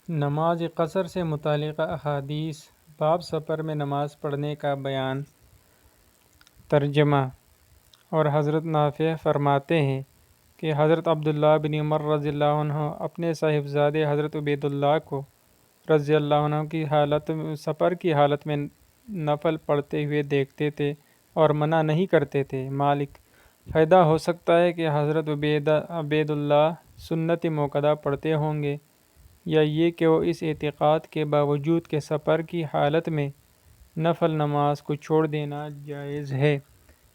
نماز قصر سے متعلقہ احادیث باب سفر میں نماز پڑھنے کا بیان۔ ترجمہ۔ اور حضرت نافع فرماتے ہیں کہ حضرت عبداللہ بن عمر رضی اللہ عنہ اپنے صاحبزادے حضرت عبید اللہ کو رضی اللہ عنہ کی سفر کی حالت میں نفل پڑھتے ہوئے دیکھتے تھے اور منع نہیں کرتے تھے۔ مالک: فائدہ ہو سکتا ہے کہ حضرت عبید اللہ سنت موقدہ پڑھتے ہوں گے، یا یہ کہ وہ اس اعتقاد کے باوجود کہ سفر کی حالت میں نفل نماز کو چھوڑ دینا جائز ہے،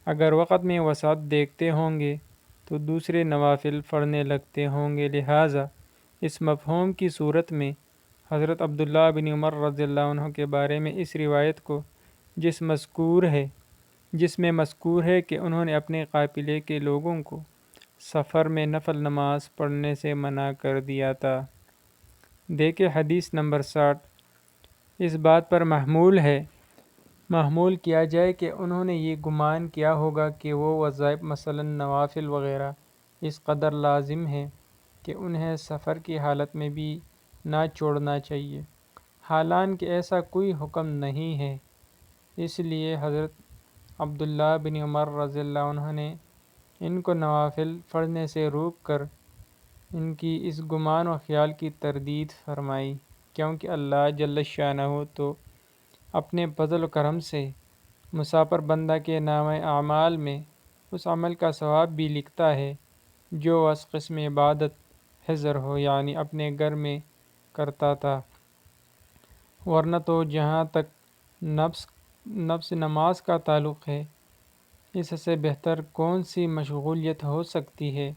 اگر وقت میں وسعت دیکھتے ہوں گے تو دوسرے نوافل پڑھنے لگتے ہوں گے۔ لہٰذا اس مفہوم کی صورت میں حضرت عبداللہ بن عمر رضی اللہ عنہ کے بارے میں اس روایت کو جس میں مذکور ہے کہ انہوں نے اپنے قافلے کے لوگوں کو سفر میں نفل نماز پڑھنے سے منع کر دیا تھا۔ دیکھیں حدیث نمبر 60۔ اس بات پر محمول کیا جائے کہ انہوں نے یہ گمان کیا ہوگا کہ وہ وظائف مثلاً نوافل وغیرہ اس قدر لازم ہیں کہ انہیں سفر کی حالت میں بھی نہ چھوڑنا چاہیے، حالانکہ ایسا کوئی حکم نہیں ہے۔ اس لیے حضرت عبداللہ بن عمر رضی اللہ عنہ نے ان کو نوافل پڑھنے سے روک کر ان کی اس گمان و خیال کی تردید فرمائی، کیونکہ اللہ جل شانہ تو اپنے فضل و کرم سے مسافر بندہ کے نامہ اعمال میں اس عمل کا ثواب بھی لکھتا ہے جو اس قسم عبادت حضر ہو، یعنی اپنے گھر میں کرتا تھا، ورنہ تو جہاں تک نفس نماز کا تعلق ہے، اس سے بہتر کون سی مشغولیت ہو سکتی ہے،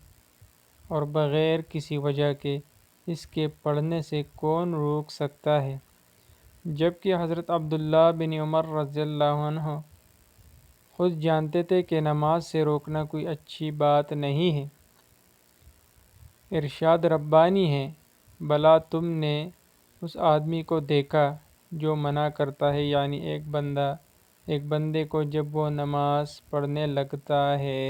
اور بغیر کسی وجہ کے اس کے پڑھنے سے کون روک سکتا ہے، جبکہ حضرت عبداللہ بن عمر رضی اللہ عنہ خود جانتے تھے کہ نماز سے روکنا کوئی اچھی بات نہیں ہے۔ ارشاد ربانی ہے: بھلا تم نے اس آدمی کو دیکھا جو منع کرتا ہے، یعنی ایک بندے کو جب وہ نماز پڑھنے لگتا ہے